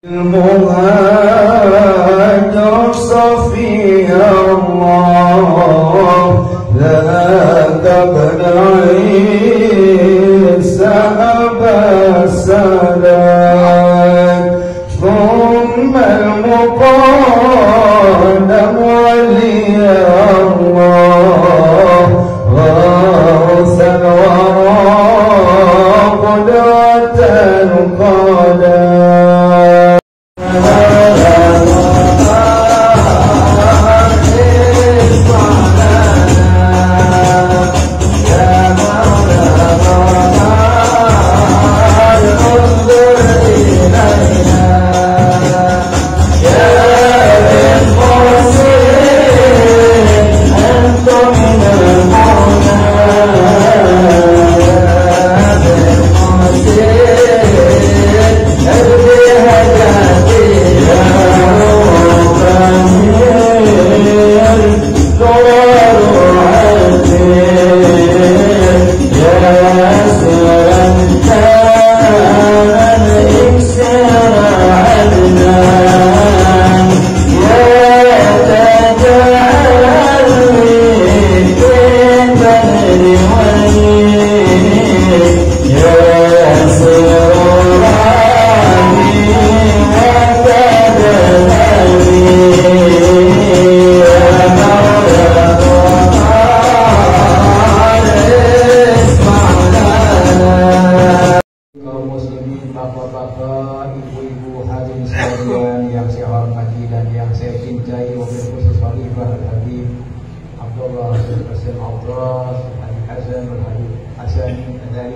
المهاجر صفي الله ذاك ابن عيسى أبا السلام ثم المقدم ولي الله غوثا وقدرة القدر Bapak-bapak, ibu-ibu, hadirin sekalian yang saya hormati dan yang saya cintai, wabil khusus Khalifah Al-Habib Abdullah Al-Hasan Al-Abras Al-Hasan Al-Hasan Al-Hasan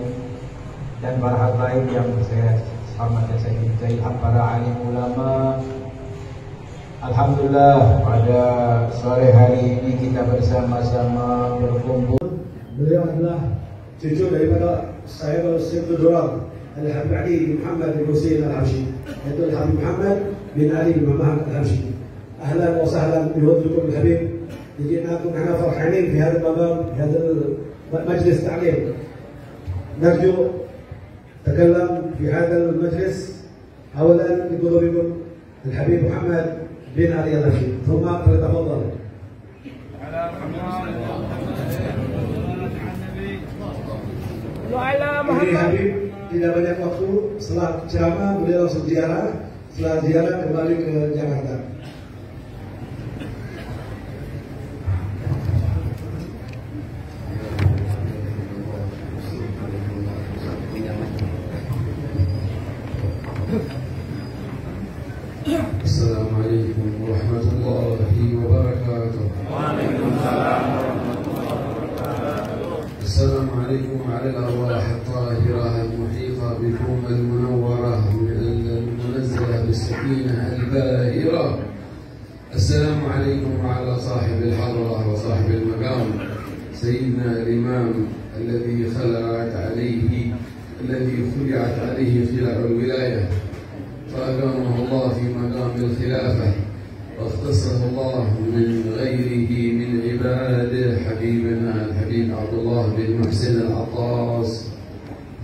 dan para habaib yang saya hormati dan saya cintai, para alim ulama. Alhamdulillah, pada sore hari ini kita bersama-sama berkumpul. Beliau adalah cucu daripada saya Sayyidul Durab Al-Habib Ali bin Muhammad bin Husain Al-Habsyi, yaitu Al-Habib Muhammad bin Ali bin Muhammad Al-Habsyi. أهلا وسهلا بوجودكم الحبيب. جئناكم نحن فرحانين في هذا المقام، في هذا المجلس التعليم. نرجو تكلم في هذا المجلس أولا بحضوركم الحبيب محمد بن علي الحبشي، ثم فليتفضل. Ini Habib tidak banyak waktu, setelah ceramah beliau langsung ziarah, setelah ziarah kembali ke Jakarta. Assalamualaikum warahmatullahi wabarakatuh. Waalaikumsalam warahmatullahi wabarakatuh. Assalamualaikum ala al-arwah al-tahirah al-muhita bikum al-munawwarah al-munazzalah bis-sakinah al-bahirah. Assalamualaikum ala sahib al-hadrah wa sahib al-maqam sayyidina al-imam alladhi khala'at alayhi khila'at al-wilayah فأكرمه الله في مقام الخلافة واختصه الله من غيره من عباده حبيبنا الحبيب عبد الله بن محسن العطاس.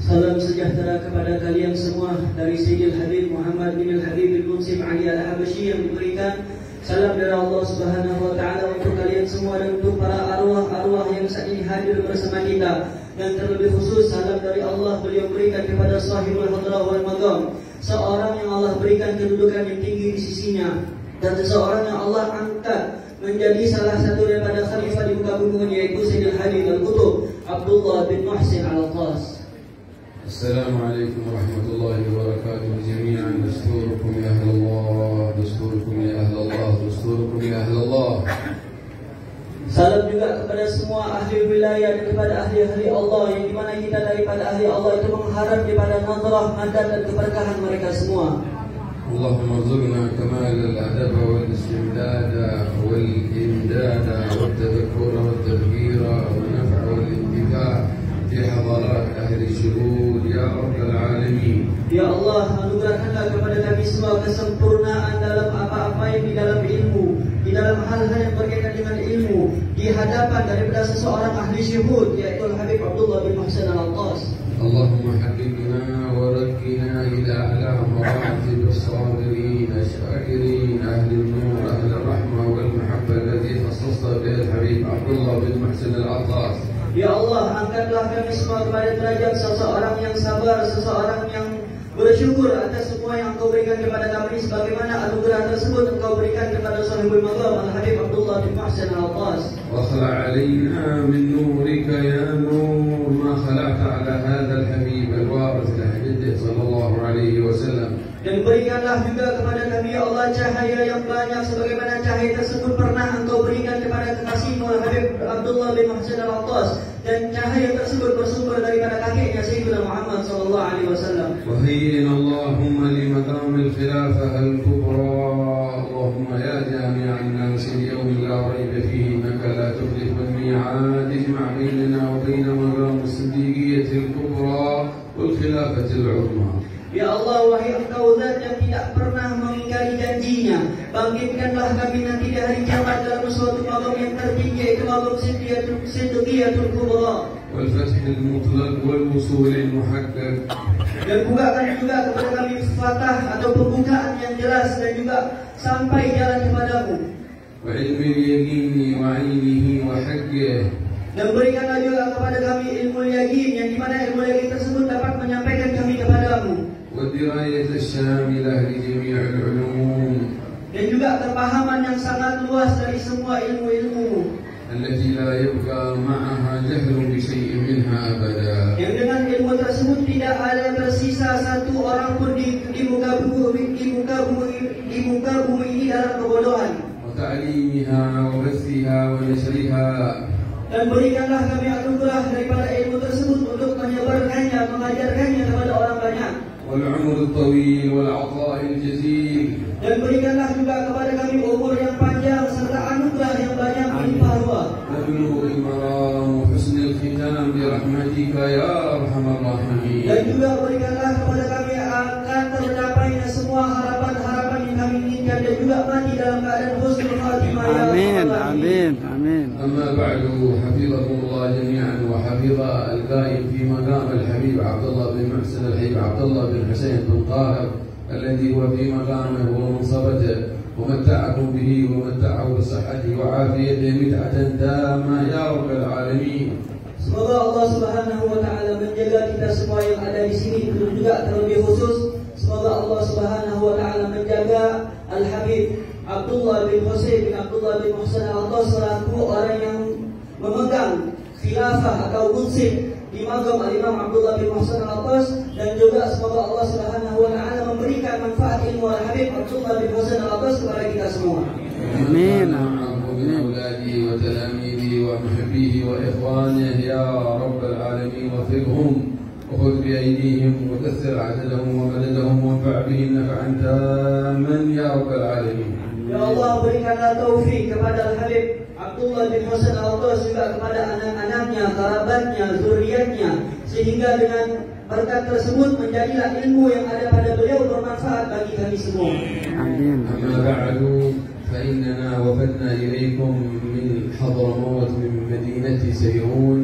Salam sejahtera kepada kalian semua dari Sayyidil Habib Muhammad bin Al-Habib Al-Munsif Ali Al-Habsyi yang diberikan salam dari Allah Subhanahu wa taala untuk kalian semua dan untuk para arwah-arwah yang saat ini hadir bersama kita. Dan terlebih khusus salam dari Allah beliau berikan kepada sahibul hadrah wal maqam, seorang yang Allah berikan kedudukan yang tinggi di sisinya dan seseorang yang Allah angkat menjadi salah satu daripada khalifah di muka bumi, yaitu Sayyidil Habib Al-Qutub Abdullah bin Muhsin Al-Attas. Assalamualaikum warahmatullahi wabarakatuh jami'an. Dasturukum ya ahlallah, dasturukum ya ahlallah, dasturukum ya ahlallah. Salam juga kepada semua ahli wilayah dan kepada ahli-ahli Allah, yang dimana kita daripada ahli Allah itu mengharap daripada nadrah, madad dan keberkahan mereka semua. Allahumma rzuqna kamal al-adab wal-istimdad wal-imdad wal-tadhakkur wal-tadhkir wal-naf' wal-intifa' fi hadarat ahli syuhud ya rabbal alamin. Ya Allah, anugerahkanlah kepada kami semua kesempurnaan dalam apa-apa yang di dalam ilmu, di dalam hal-hal yang berkaitan dengan ilmu, di hadapan daripada seseorang ahli syuhud, yaitu Habib Abdullah bin Muhsin Al-Attas. Allahumma habibna wa rakkina ila a'la maratib as-sabirin محسن العطاس. Ya Allah, angkatlah kami semua kepada derajat seseorang yang sabar, seseorang yang bersyukur atas semua yang Engkau berikan kepada kami, sebagaimana anugerah tersebut Engkau berikan kepada sahibul maqam Al-Habib Abdullah bin Muhsin Al-Attas. واخلع علينا من نورك يا نور ما خلعت على هذا الحبيب الوارث لحبيبه صلى الله عليه وسلم. Dan berikanlah juga kepada kami ya Allah cahaya yang banyak sebagaimana cahaya tersebut pernah Engkau berikan kepada kekasihmu Habib Abdullah bin Muhsin Al-Attas, dan cahaya tersebut bersumber daripada kakeknya Sayyidina Muhammad sallallahu alaihi wasallam. وهيئنا اللهم لمقام الخلافة الكبرى. اللهم يا جامع الناس اليوم لا ريب فيه إنك لا تخلف الميعاد، اجمع بيننا وبين مقام الصديقية الكبرى والخلافة العظمى. Ya Allah, wahai Engkau zat yang tidak pernah mengingkari janjinya, bangkitkanlah kami nanti di hari kiamat dalam suatu maqam yang tertinggi, yaitu maqam Siddiqiyatul Kubra. والفتح المطلق والوصول المحقق. Dan bukakan juga kepada kami fatah atau pembukaan yang jelas dan juga sampai jalan kepadamu. وعلم اليقين وعينه وحقه. Dan berikanlah juga kepada kami ilmu yakin, yang dimana ilmu yakin tersebut dapat menyampaikan kami kepadamu. والدراية الشاملة لجميع العلوم. Dan juga kepahaman yang sangat luas dari semua ilmu-ilmu. التي لا يبقى معها جهل بشيء منها أبدا. Yang dengan ilmu tersebut tidak ada tersisa satu orang pun di muka bumi ini dalam kebodohan. وتعليمها وبثها ونشرها. Dan berikanlah kami anugerah daripada ilmu tersebut untuk menyebarkannya, mengajarkannya kepada orang banyak. والعمر الطويل والعطاء الجزيل. Dan berikanlah juga kepada kami umur yang panjang serta anugerah yang banyak melimpah ruah. وبلوغ المرام وحسن الختام برحمتك يا أرحم الراحمين. Dan juga berikanlah kepada kami akan tercapainya semua harapan-harapan yang kami inginkan, dan juga mati dalam keadaan husnul khatimah ya Amin, amin, amin. أما بعد حفظكم الله جميعا وحفظ القائم في مقام الحبيب عبد الله بن محسن الحبيب عبد الله بن حسين بن طاهر الذي هو في مقامه ومنصبته، ومتعكم به ومتعه بصحته وعافيته متعة تامة يا رب العالمين. Semoga Allah Subhanahu wa taala menjaga kita semua yang ada di sini, dan juga terlebih khusus semoga Allah Subhanahu wa taala menjaga Al-Habib Abdullah bin Husain bin Abdullah bin Muhsin Al-Attas selaku orang yang memegang khilafah atau munsib di maqam Al-Imam Abdullah bin Muhsin Al-Attas, dan juga semoga Allah Subhanahu wa taala memberikan manfaat ilmu Al-Habib Abdullah bin Muhsin Al-Attas kepada kita semua. Amin. من أولادي وتلاميذي ومحبيه وإخوانه يا رب العالمين، وفقهم وخذ بأيديهم وكثر عددهم ومددهم وانفع بهم نفعا تاما يا رب العالمين. Ya Allah, berikanlah taufik kepada Al-Habib Abdullah bin Muhsin Al-Attas, juga kepada anak-anaknya, kerabatnya, zuriatnya, sehingga dengan berkat tersebut menjadilah ilmu yang ada pada beliau bermanfaat bagi kami semua. Amin. أما بعد فإننا وفدنا إليكم من حضرموت من مدينة سيئون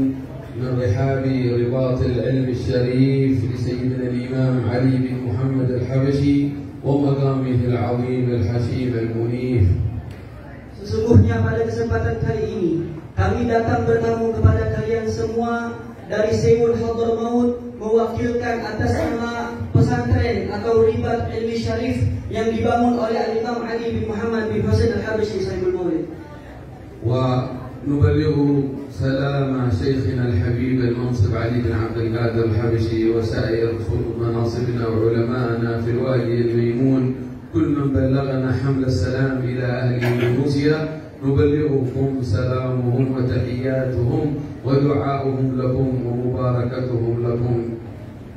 من رحاب رباط العلم الشريف لسيدنا الإمام علي بن محمد الحبشي ومقامه العظيم الحشيم المنيف. Sesungguhnya pada kesempatan kali ini kami datang bertamu kepada kalian semua dari Seul Hadramaut, mewakilkan atas nama pesantren atau ribat ilmi syarif yang dibangun oleh Al-Imam Ali bin Muhammad bin Husain Al-Habashi Sahibul Maulid. ونبلغ سلام شيخنا الحبيب المنصب علي بن عبد القادر الحبشي وسائر مناصبنا وعلمائنا في الوادي الميمون، كل من بلغنا حمل السلام إلى أهل روسيا نبلغكم سلامهم وتحياتهم ودعاؤهم لكم ومباركتهم لكم.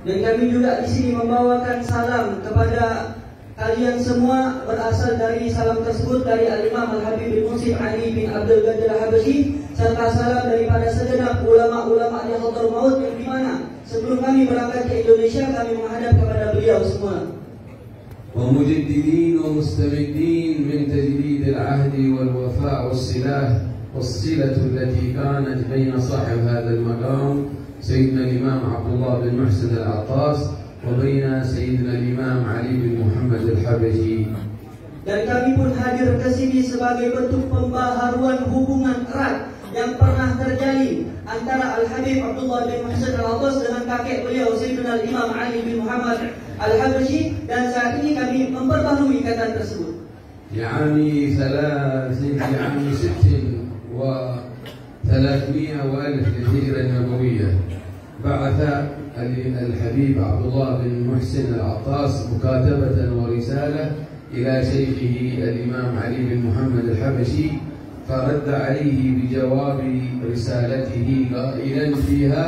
Dan kami juga di sini membawakan salam kepada kalian semua, berasal dari salam tersebut dari Al-Imam Al-Habib bin Munsib Ali bin Abdul Qadir Al-Habashi, serta salam daripada segenap ulama-ulama di Hadramaut, yang dimana sebelum kami berangkat ke Indonesia kami menghadap kepada beliau semua. ومجددين ومستمدين من تجديد العهد والوفاء والصلة التي كانت بين صاحب هذا المقام سيدنا الإمام عبد الله بن محسن العطاس وبين سيدنا الإمام علي بن محمد الحبشي. Dan kami pun hadir ke sini sebagai bentuk pembaharuan hubungan erat yang pernah terjalin antara Al-Habib Abdullah bin Muhsin Al-Attas dengan kakek beliau Sayyidina Imam Ali bin Muhammad Al-Habashi, dan saat ini kami memperbaharui ikatan tersebut. في عام 300 وألف للهجرة النبوية بعث الحبيب عبد الله بن محسن العطاس مكاتبة ورسالة إلى شيخه الإمام علي بن محمد الحبشي، فرد عليه بجواب رسالته قائلا فيها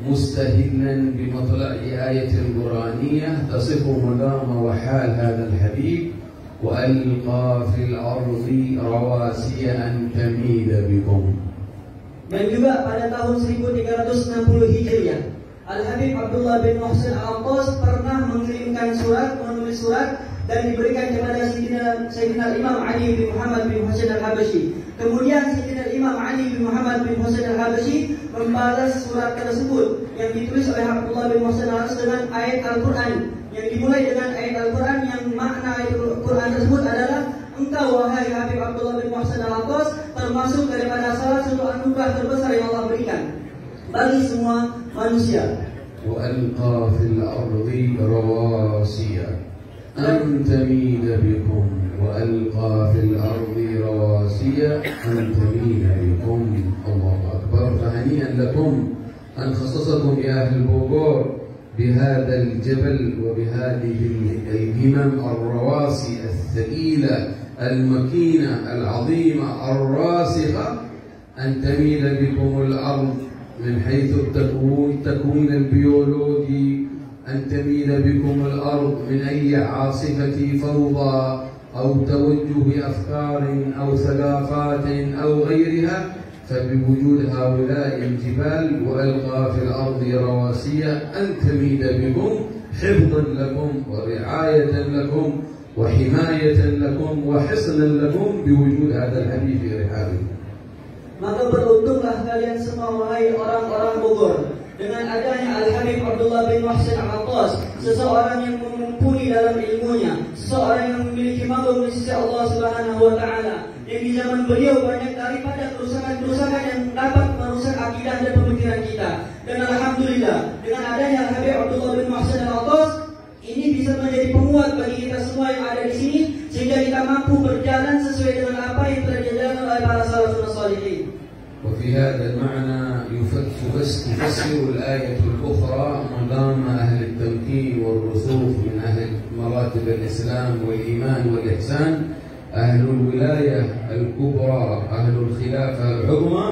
مستهلا بمطلع آية قرآنية تصف مقام وحال هذا الحبيب: وألقى في الأرض رواسي أن تميد بكم. Dan juga pada tahun 1360 Hijriah, Al-Habib Abdullah bin Muhsin Al-Attas pernah menulis surat dan diberikan kepada Sayyidina Imam Ali bin Muhammad bin Husain Al-Habashi. Kemudian Sayyidina Imam Ali bin Muhammad bin Husain Al-Habashi membalas surat tersebut yang ditulis oleh Abdullah bin Muhsin Al-Attas dengan ayat Al-Quran, yang dimulai dengan ayat Al-Quran yang makna ayat Al-Quran tersebut adalah: engkau wahai Habib Abdullah bin Muhsin Al-Attas termasuk daripada salah satu anugerah terbesar yang Allah berikan bagi semua manusia. وألقى في الأرض رواسي أن تميد بكم وألقى في الأرض رواسي أن تميد بكم. الله أكبر. فهنيئا لكم أن خصصكم يا أهل البوغور بهذا الجبل وبهذه الهمم الرواسي الثقيلة المكينة العظيمة الراسخة، أن تميل بكم الأرض من حيث التكوين البيولوجي، أن تميل بكم الأرض من أي عاصفة فوضى أو توجه أفكار أو ثقافات أو غيرها، فبوجود هؤلاء الجبال وألقى في الأرض رواسي أن تميد بكم حفظا لكم ورعاية لكم وحماية لكم وحصنا لكم بوجود هذا الحبيب في رحابكم. Maka beruntunglah kalian semua wahai orang-orang Bogor dengan adanya Al-Habib Abdullah bin Muhsin Al-Attas, seseorang yang mumpuni dalam ilmunya, seseorang yang memiliki makom di sisi Allah Subhanahu wa taala, yang di zaman beliau banyak daripada kerusakan-kerusakan yang dapat merusak akidah dan pemikiran kita. Dan alhamdulillah dengan adanya Al-Habib Abdullah bin Muhsin Al-Attas ini bisa menjadi penguat bagi kita semua yang ada di sini, sehingga kita mampu berjalan sesuai dengan apa yang telah dijalankan oleh para salafus salihin. وفي هذا المعنى تفسر الآية الأخرى مقام أهل التمكين والرسوخ من أهل مراتب الإسلام والإيمان والإحسان، أهل الولاية الكبرى، أهل الخلافة العظمى.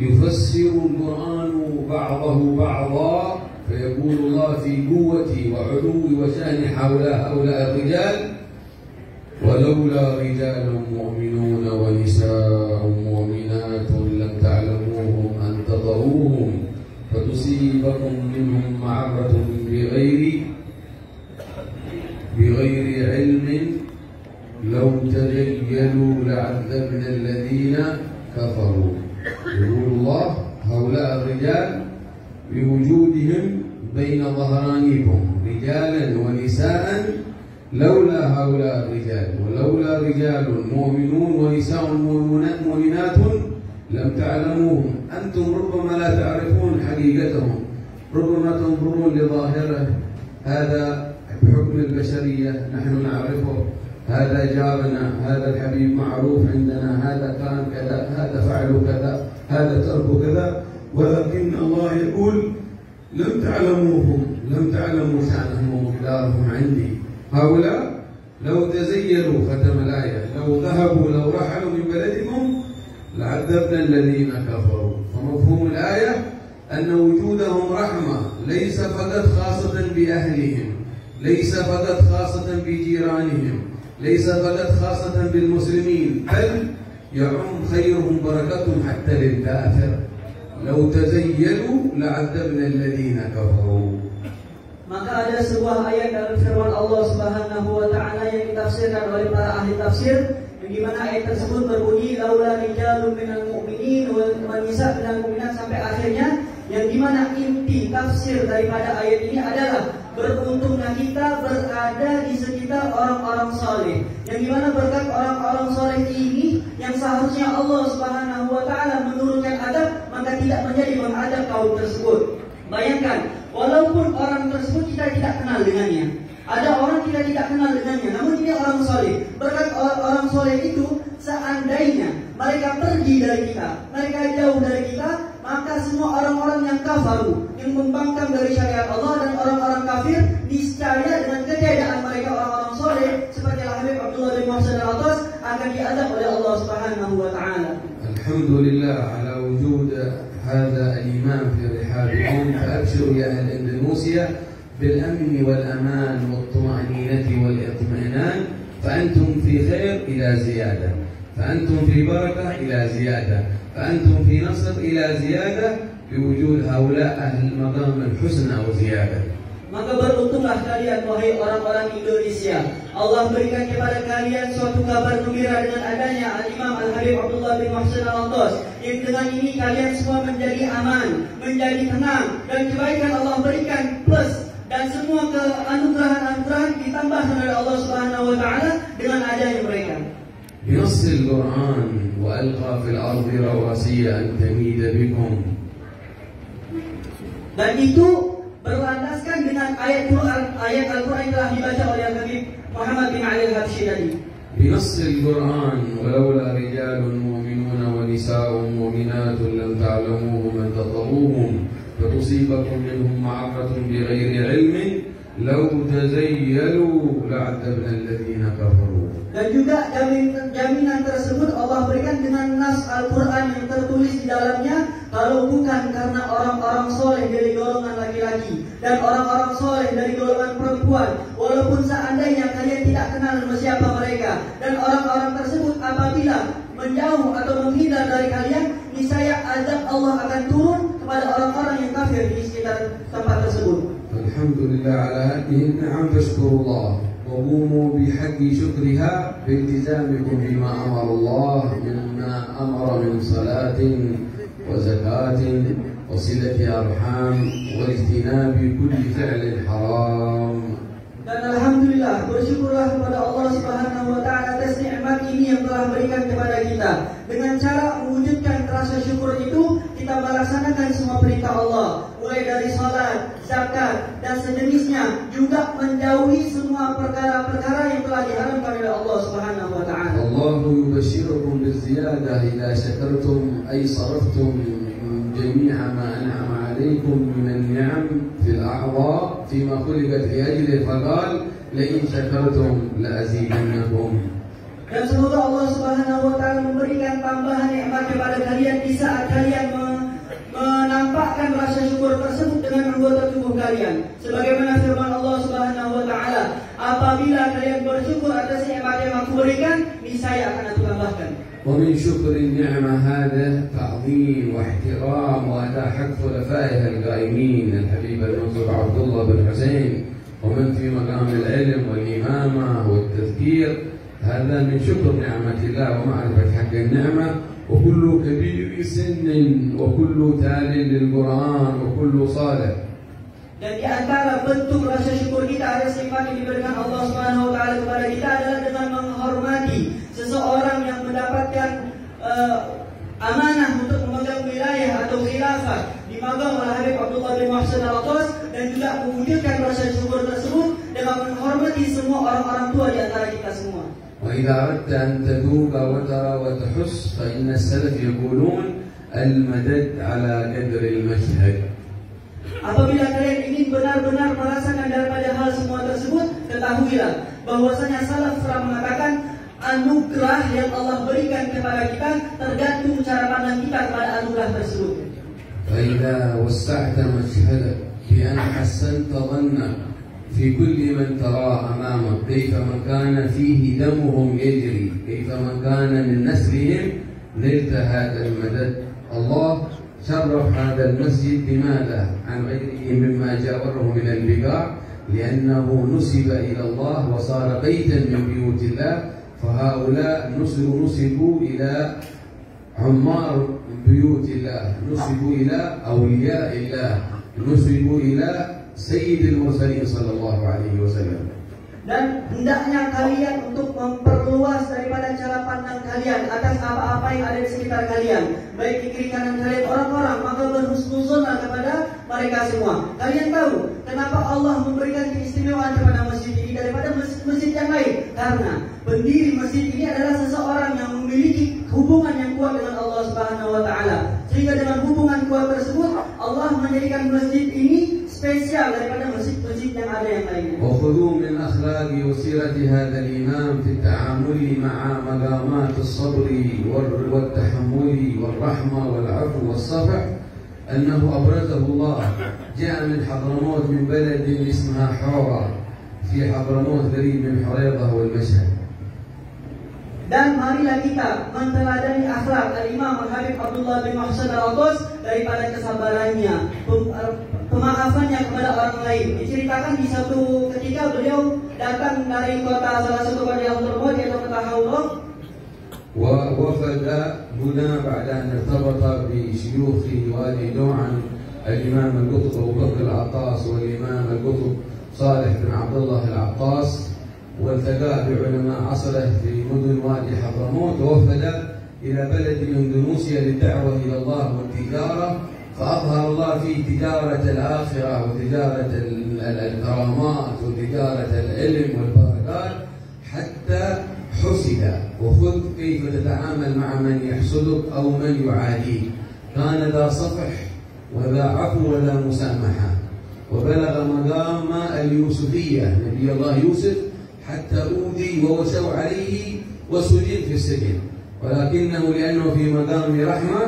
يفسر القرآن بعضه بعضا، فيقول الله في قوتي وعلوي وشأن هؤلاء الرجال: ولولا رجال مؤمنون ونساء مؤمنات لم تعلموهم أن تطؤوهم فتصيبكم منهم معرة بغير علم لو تزيلوا لعذبنا الذين كفروا. يقول الله هؤلاء الرجال بوجودهم بين ظهرانيكم رجالا ونساء، لولا هؤلاء الرجال ولولا رجال مؤمنون ونساء مؤمنات لم تعلموهم. أنتم ربما لا تعرفون حقيقتهم، ربما تنظرون لظاهره، هذا بحكم البشرية نحن نعرفه، هذا جارنا، هذا الحبيب معروف عندنا، هذا كان كذا، هذا فعل كذا، هذا ترك كذا، ولكن الله يقول لم تعلموهم، لم تعلموا شأنهم ومقدارهم عندي. هؤلاء لو تزيلوا، ختم الآية، لو ذهبوا لو رحلوا من بلدكم لعذبنا الذين كفروا. فمفهوم الآية أن وجودهم رحمة، ليس فقط خاصة بأهلهم، ليس فقط خاصة بجيرانهم، ليس فقط خاصة بالمسلمين، بل يعم خيرهم بركتهم حتى للكافر. لو تزيلوا لعذبنا الذين كفروا. Maka ada sebuah ayat dalam firman Allah Subhanahu wa taala yang ditafsirkan oleh para ahli tafsir, yang di mana ayat tersebut berbunyi laula rijalun minal mu'minin wa nisa' minal mu'minat sampai akhirnya, yang di mana inti tafsir daripada ayat ini adalah beruntunglah kita berada di sekitar orang-orang saleh. Yang dimana berkat orang-orang saleh ini yang seharusnya Allah Subhanahu wa taala menurunkan adab, maka tidak menjadi mengadab kaum tersebut. Bayangkan, walaupun orang tersebut kita tidak kenal dengannya, ada orang kita tidak kenal dengannya, namun ini orang soleh. Berkat orang soleh itu, seandainya mereka pergi dari kita, mereka jauh dari kita, maka semua orang-orang yang kafaru, yang membangkang dari syariat Allah dan orang-orang kafir, niscaya dengan ketiadaan mereka orang-orang soleh seperti Al-Habib Abdullah bin Muhsin Al-Atas akan diazab oleh Allah Subhanahu wa taala. Alhamdulillah ala wujud هذا الإمام في رحابكم فأبشروا يا أهل إندونيسيا بالأمن والأمان والطمأنينة والإطمئنان فأنتم في خير إلى زيادة فأنتم في بركة إلى زيادة فأنتم في نصر إلى زيادة بوجود هؤلاء أهل المقام الحسنى وزيادة. Maka beruntunglah kalian wahai orang-orang Indonesia. Allah berikan kepada kalian suatu kabar gembira dengan adanya Al-Imam Al-Habib Abdullah bin Muhsin Al-Atas. Yang dengan ini kalian semua menjadi aman, menjadi tenang, dan kebaikan Allah berikan plus, dan semua keanugerahan-anugerahan ditambah oleh Allah Subhanahu wa taala dengan adanya mereka. بنص القرآن وألقى في الأرض رواسي أن تميد بكم. Dan itu berlandaskan dengan ayat Al-Quran yang telah dibaca oleh Habib Muhammad bin Ali Al-Habsyi tadi. بنص القرآن ولولا رجال مؤمنون ونساء مؤمنات لم تعلموهم أن تطؤوهم فتصيبكم منهم معرة بغير علم لو تزيلوا لعذبنا الذين كفروا. Dan juga jaminan tersebut Allah berikan dengan nas Al-Quran yang tertulis di dalamnya, kalau bukan karena orang-orang soleh dari golongan laki-laki dan orang-orang soleh dari golongan perempuan, walaupun seandainya kalian tidak kenal siapa mereka, dan orang-orang tersebut apabila menjauh atau menghindar dari kalian, niscaya azab Allah akan turun kepada orang-orang yang kafir di sekitar tempat tersebut. Alhamdulillah ala hadhihi an-ni'am fashkurullah. وقوموا بحق شكرها بالتزامكم بما أمر الله مما أمر من صلاة وزكاة وصلة أرحام واجتناب كل فعل حرام. Dan alhamdulillah, bersyukurlah kepada Allah Subhanahu wa taala atas nikmat ini yang telah berikan kepada kita. Dengan cara mewujudkan rasa syukur itu, kita melaksanakan semua perintah Allah, mulai dari salat, zakat dan sejenisnya, juga menjauhi semua perkara-perkara yang telah diharamkan oleh Allah Subhanahu wa taala. Allah yubashshirukum biziyadah idza syakartum ay saraftum jami'a ma an'ama alaykum min an-ni'am fil a'dha fima khuliqat li ajlihi faqal la in syakartum la azidannakum. Dan semoga Allah Subhanahu wa taala memberikan tambahan nikmat kepada kalian di saat kalian menampakkan rasa syukur tersebut dengan anggota tubuh kalian. Sebagaimana firman Allah Subhanahu wa taala, apabila kalian bersyukur atas nikmat yang Aku berikan, niscaya akan Aku tambahkan. ومن شكر النعمة هذا تعظيم واحترام وأداء حق خلفائها القائمين الحبيب المنصور عبد الله بن حسين ومن في مقام العلم والإمامة والتذكير. هذا من شكر نعمة الله ومعرفة حق النعمة. وكل كبير سن وكل تال للقرآن وكل صالح. Dan di antara bentuk rasa syukur kita atas nikmat yang diberikan Allah Subhanahu wa taala kepada kita adalah dengan menghormati seseorang yang mendapatkan amanah untuk memegang wilayah atau khilafah di magang oleh Habib Abdullah bin Muhsin Al-Atas, dan juga mewujudkan rasa syukur tersebut dengan menghormati semua orang-orang tua di antara kita semua. وإذا أردت أن تذوق وترى وتحس فإن السلف يقولون المدد على قدر المشهد. Apabila kalian ingin benar-benar merasakan daripada hal semua tersebut, ketahuilah bahwasanya salaf telah mengatakan anugerah yang Allah berikan kepada kita tergantung cara pandang kita kepada anugerah tersebut. فإذا وسعت مشهدك بأن حسنت ظنك في كل من ترى أمامك كيفما كان فيه دمهم يجري كيفما كان من نسلهم نلت هذا المدد. الله شرف هذا المسجد بماذا عن غيره مما جاوره من البقاع لأنه نسب إلى الله وصار بيتا من بيوت الله. فهؤلاء نسبوا إلى عمار بيوت الله، نسبوا إلى أولياء الله، نسبوا إلى سيد المرسلين صلى الله عليه وسلم. Dan hendaknya kalian untuk memperluas daripada cara pandang kalian atas apa-apa yang ada di sekitar kalian, baik di kiri kanan kalian orang-orang, maka berhusnuzonlah kepada mereka semua. Kalian tahu kenapa Allah memberikan keistimewaan kepada masjid ini daripada masjid yang lain? Karena pendiri masjid ini adalah seseorang yang memiliki hubungan yang kuat dengan Allah Subhanahu wa taala. Sehingga dengan hubungan kuat tersebut, Allah menjadikan masjid ini spesial daripada masjid-masjid yang ada yang lainnya. وخذوا من أخلاق وسيرة هذا الإمام في التعامل مع مقامات الصبر والتحمل والرحمة والعفو والصفح أنه أبرزه الله. جاء من حضرموت من بلد اسمها حورة في حضرموت قريب من حريضة والمشهد. Dan marilah kita menteladani akhlak Al-Imam Al-Habib Abdullah bin Muhsin Al-Atas daripada kesabarannya, pemaafannya kepada orang lain. Diceritakan di satu ketika beliau datang dari kota salah satu kota yang terbuat yaitu kota Haurah. ووفد هنا بعد أن ارتبط بشيوخه والده عن الإمام القطب أبو بكر العطاس والإمام القطب صالح بن عبد الله العطاس، والتقى بعلماء عصره في مدن وادي حضرموت، ووفد إلى بلد إندونيسيا للدعوة إلى الله والتجارة، فأظهر الله فيه تجارة الآخرة وتجارة الكرامات وتجارة العلم والبركات حتى حسد. وخذ كيف تتعامل مع من يحسدك أو من يعاديك. كان ذا صفح وذا عفو وذا مسامحة، وبلغ مقام اليوسفية نبي الله يوسف حتى أوذي ووسوا عليه وسجن في السجن، ولكنه لأنه في مقام رحمة.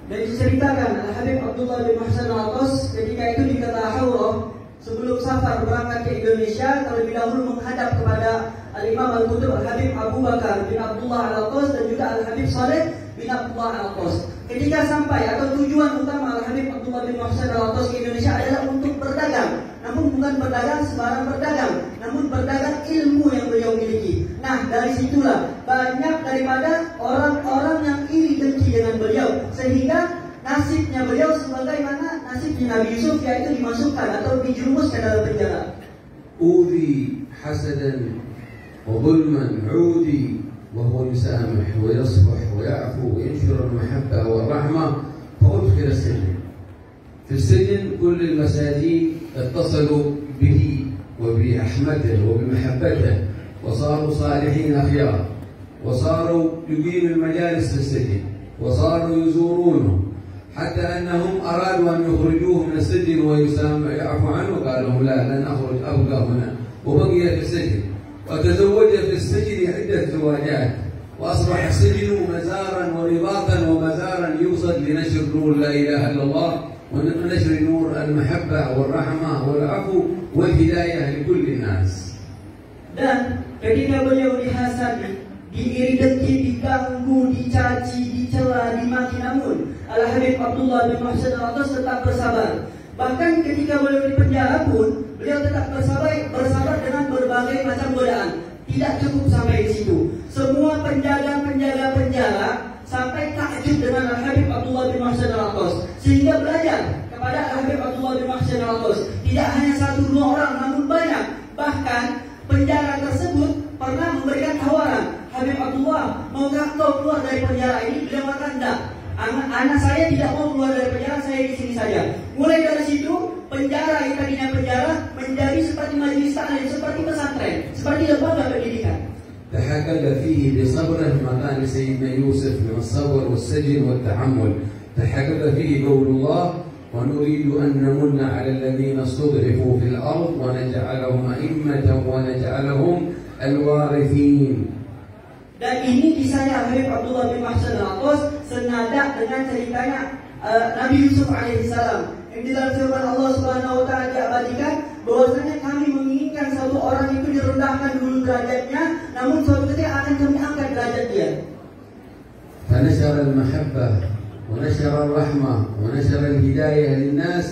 Dan diceritakan Al-Habib Abdullah bin Muhsin Al-Atas ketika itu di kota Haurah sebelum safar berangkat ke Indonesia, terlebih dahulu menghadap kepada Al-Imam Al-Qutub Al-Habib Abu Bakar bin Abdullah Al-Atas dan juga Al-Habib Saleh bin Abdullah Al-Atas. Ketika sampai atau tujuan utama Al-Habib Abdullah bin Muhsin Al-Atas ke Indonesia adalah untuk berdagang. Namun bukan berdagang sembarang berdagang, namun berdagang ilmu yang beliau miliki. Nah, dari situlah banyak daripada orang-orang yang iri dengki dengan beliau, sehingga nasibnya beliau sebagaimana nasibnya Nabi Yusuf, yaitu dimasukkan atau dijerumuskan dalam penjara. أوذي حسدا وظلما عودي وهو يسامح ويصفح ويعفو وينشر المحبة والرحمة، فأدخل السجن. في السجن كل المساجين اتصلوا به وبرحمته وبمحبته، وصاروا صالحين أخيار، وصاروا يقيم المجالس في السجن، وصاروا يزورونه، حتى أنهم أرادوا أن يخرجوه من السجن ويعفو عنه، قالوا لا لن أخرج أبقى هنا، وبقي في السجن، وتزوج في السجن عدة زواجات، وأصبح السجن مزارا ورباطا ومزارا يوصل لنشر نور لا إله إلا الله، ونشر نور المحبة والرحمة والعفو والهداية لكل الناس. Dan ketika beliau dihasadi, diiri dengki, diganggu, dicaci, dicela, dimaki, namun Al-Habib Abdullah bin Muhsin Al-Atas tetap bersabar. Bahkan ketika beliau di penjara pun, beliau tetap bersabar dengan berbagai macam godaan. Tidak cukup sampai di situ. Semua penjaga-penjaga penjara sampai takjub dengan Al-Habib Abdullah bin Muhsin Al-Atas, sehingga belajar kepada Al-Habib Abdullah bin Muhsin Al-Atas. Tidak hanya 1-2 orang, namun banyak. Bahkan penjara tersebut pernah memberikan tawaran, Habib Abdullah, maukah kau keluar dari penjara ini? Beliau mengatakan, tidak. Anak saya tidak mau keluar dari penjara, saya di sini saja. Mulai dari situ, penjara yang tadinya penjara menjadi seperti majelis taklim, seperti pesantren, seperti lembaga pendidikan. تحكم فيه بصبره مكان سيدنا يوسف من الصبر والسجن والتحمل. تحكم فيه قول الله: ونريد أن نمن على الذين استضعفوا في الأرض ونجعلهم أئمة ونجعلهم الوارثين. Dan ini kisahnya Habib Abdullah bin Muhsin Al-Atas senada dengan ceritanya Nabi Yusuf alaihissalam. Yang di dalam firman Allah Subhanahu wa taala diabadikan bahwasanya kami menginginkan satu orang itu direndahkan dulu derajatnya, namun suatu ketika akan kami angkat derajat dia. فنشر المحبة ونشر الرحمة ونشر الهداية للناس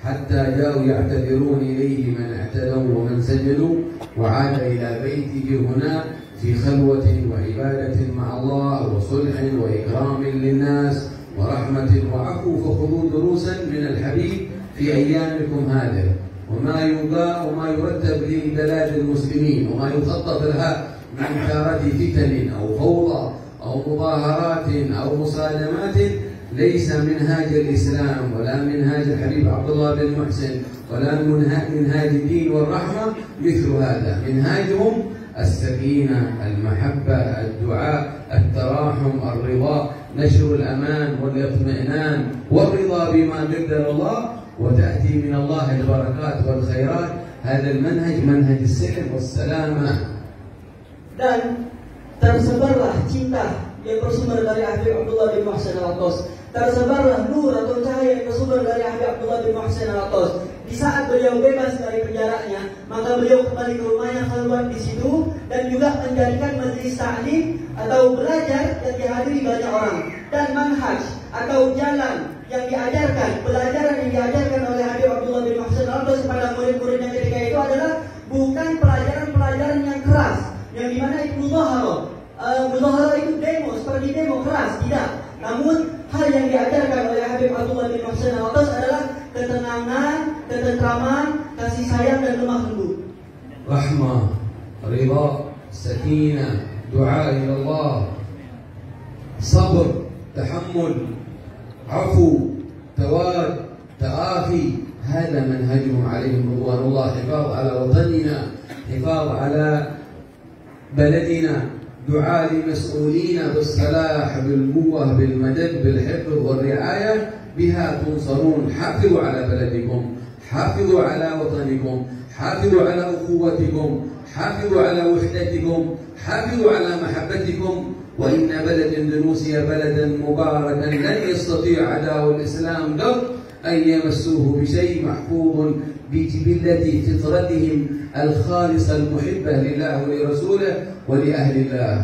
حتى جاءوا يعتذرون إليه من اعتدوا ومن سجدوا، وعاد إلى بيته هنا في خلوة وعبادة مع الله وصلح وإكرام للناس ورحمة وعفو. فخذوا دروسا من الحبيب في أيامكم هذه، وما يرتب لبلاد المسلمين، وما يخطط لها من إثارة فتن أو فوضى أو مظاهرات أو مصادمات ليس منهاج الإسلام ولا منهاج الحبيب عبد الله بن محسن ولا منهاج الدين والرحمة مثل هذا. منهاجهم السكينة، المحبة، الدعاء، التراحم، الرضا، نشر الأمان والاطمئنان والرضا بما قدر الله، وتأتي من الله البركات والخيرات. هذا المنهج منهج السلم والسلامة. Dan tersebarlah cinta yang bersumber dari Habib Abdullah bin Muhsin Al-Atas. Tersebarlah nur atau cahaya yang bersumber dari Habib Abdullah bin Muhsin Al-Atas. Di saat beliau bebas dari penjaranya, maka beliau kembali ke rumahnya, keluar di situ, dan juga menjadikan majelis ta'lim atau belajar yang dihadiri banyak orang. Dan manhaj atau jalan yang diajarkan, pelajaran yang diajarkan oleh Habib Abdullah bin Muhsin Al-Atas kepada murid-muridnya ketika itu adalah bukan pelajaran-pelajaran yang keras, yang dimana itu mudahara itu demo, seperti demo keras, tidak. Namun hal yang diajarkan oleh Habib Abdullah bin Muhsin Al-Atas adalah ketenangan, ketentraman, kasih sayang dan lemah lembut. Rahmah, ridha, sakinah, doa ila Allah, sabr, tahammul, afu, tawad, ta'afi. هذا منهجهم عليهم رضوان الله. حفاظ على وطننا، حفاظ على بلدنا، دعاء لمسؤولين بالصلاح، بالقوة، بالمدد، بالحفظ والرعاية، بها تنصرون. حافظوا على بلدكم، حافظوا على وطنكم، حافظوا على أخوتكم، حافظوا على وحدتكم، حافظوا على محبتكم. وإن بلد إندونيسيا بلدا مباركا لن يستطيع أعداء الإسلام أن يمسوه بشيء، محفوظ بجبلة فطرتهم الخالصة المحبة لله ولرسوله ولأهل الله.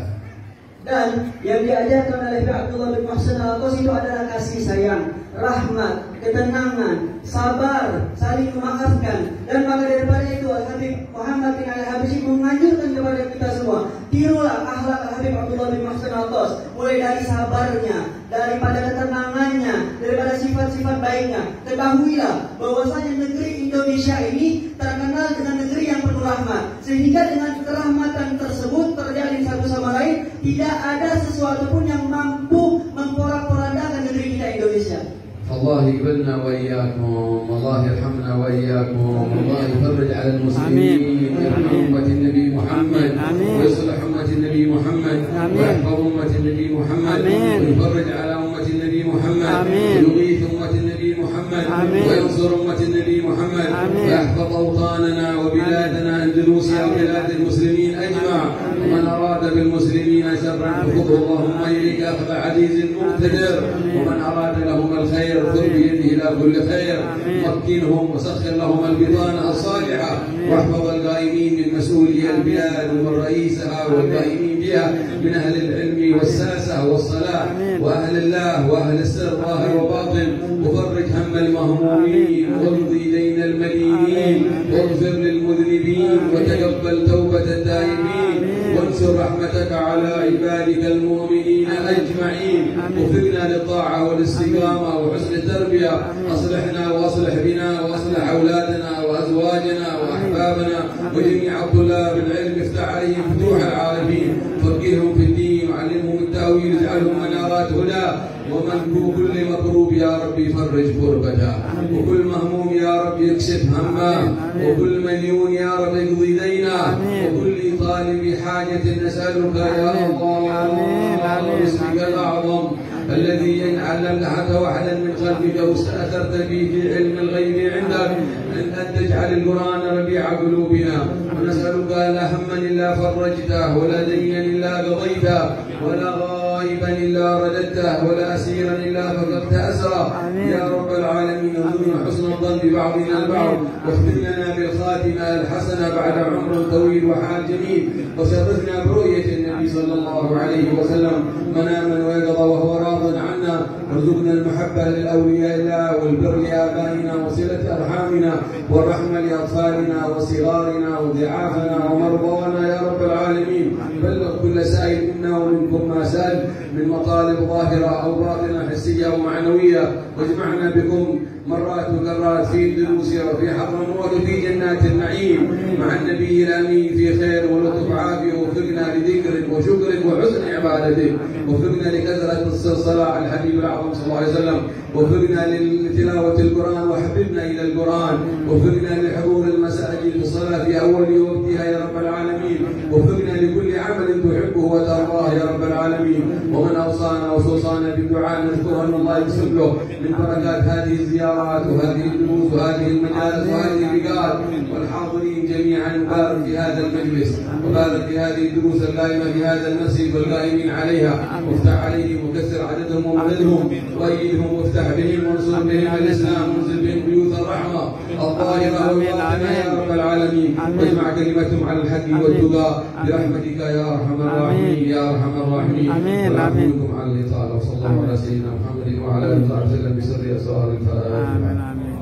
Dan yang diajarkan oleh Abdullah bin Muhsin Al-Atas itu adalah kasih sayang, rahmat, ketenangan, sabar, saling memaafkan. Dan maka daripada itu Habib Muhammad bin Al-Habashi menganjurkan kepada kita semua, tirulah akhlak Habib Abdullah bin Muhsin Al-Atas, mulai dari sabarnya, daripada ketenangannya, daripada sifat-sifat baiknya. Ketahuilah bahwasanya negeri Indonesia ini terkenal dengan negeri yang penuh rahmat, sehingga dengan kerahmatan tersebut terjalin satu sama lain, tidak ada sesuatu pun yang mampu memporak-porandakan negeri kita Indonesia. الله يقبلنا وإياكم، والله يرحمنا وإياكم، والله يفرج على المسلمين، ويرحم أمة النبي محمد، ويصلح أمة النبي محمد، ويحفظ أمة النبي محمد، ويفرج على أمة النبي محمد، ويغيث أمة النبي محمد، وينصر أمة النبي محمد، ويحفظ أوطاننا وبلادنا أندونيسيا وبلاد المسلمين أجمع. ومن أراد بالمسلمين شرا فخذه اللهم إليك أخذ عزيز مقتدر، ومن أراد لهم الخير خذ بيده إلى كل خير، مكنهم وسخر لهم البطانة الصالحة، واحفظ القائمين من مسؤولي البلاد ومن رئيسها والقائمين بها من أهل العلم والساسة والصلاح وأهل الله وأهل السر ظاهر وباطن، وفرج هم المهمومين، واقضي دين المدينين، واغفر للمذنبين، وتقبل توبة التائبين، وانشر رحمتك على عبادك المؤمنين أجمعين. وفقنا للطاعة والاستقامة وحسن التربية. أصلحنا وأصلح بنا وأصلح أولادنا وأزواجنا وأحبابنا وجميع طلاب العلم، افتح عليهم فتوح العالمين، فقههم في الدين وعلمهم التأويل، اجعلهم منارات هدى. ومن كل مكروب يا ربي فرج كربته، وكل مهموم يا رب يكشف همه، وكل مليون يا رب يقضي دينه، وكل طالب حاجة نسألك يا الله باسمك الأعظم الذي إن علمت واحدا من خلقك واستأثرت به في علم الغيب عندك أن تجعل القرآن ربيع قلوبنا. ونسألك لا هما إلا فرجته، ولا دينا إلا قضيته، ولا غائبا إلا رددته، ولا أسيرا إلا فقدت أسره. يا رب العالمين ارزقنا حسن الظن ببعضنا البعض، واختم لنا بالخاتمة الحسنة بعد عمر طويل وحال جميل، وشرفنا برؤية النبي صلى الله عليه وسلم مناما ويقظة وهو راض عنا. وارزقنا المحبة للأولياء الله، والبر لآبائنا، وصلة أرحامنا، والرحمة لأطفالنا وصغارنا وضعافنا ومرضانا يا رب العالمين. بلغ كل سائل منا ومنكم ما سأل من مطالب ظاهرة أو باطنة، حسية أو معنوية، واجمعنا بكم مرات وكرات في الدروس وفي حضرموت وفي جنات النعيم مع النبي الامين في خير ولطف عافيه. وفقنا لذكرك وشكرك وحسن عبادتك، وفقنا لكثره الصلاه على الحبيب العظيم صلى الله عليه وسلم، وفقنا لتلاوه القران وحببنا الى القران، وفقنا لحضور المساجد للصلاه في اول وقتها يا رب العالمين، وفقنا لكل عمل تحبه وترضاه يا رب العالمين. ومن اوصانا وصوصانا بالدعاء نذكره ان الله يكسب له من بركات هذه الزيارات وهذه الدروس وهذه المجالس وهذه اللقاءات، والحاضرين جميعا بارك في هذا المجلس وبارك في هذه الدروس القائمه في هذا المسجد والقائمين عليها، وافتح عليهم وكسر عددهم ومددهم وايدهم وافتح بهم وانصر بهم الاسلام وانزل بهم بيوت الرحمه الظاهره والباطنه يا رب العالمين، واجمع كلمتهم على الحق والتقى برحمتك يا ارحم الراحمين يا ارحم الراحمين. ونعوذكم عن الاطاله، وصلى الله على سيدنا محمد وعلى اله وصحبه وسلم بسر اسرار الفاتحه. آمين آمين.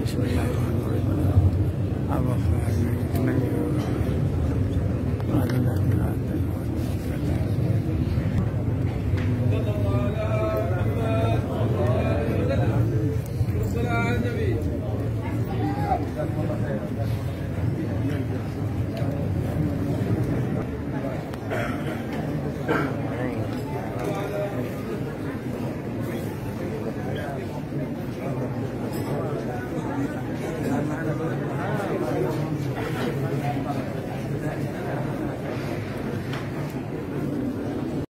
بسم الله الرحمن الرحيم.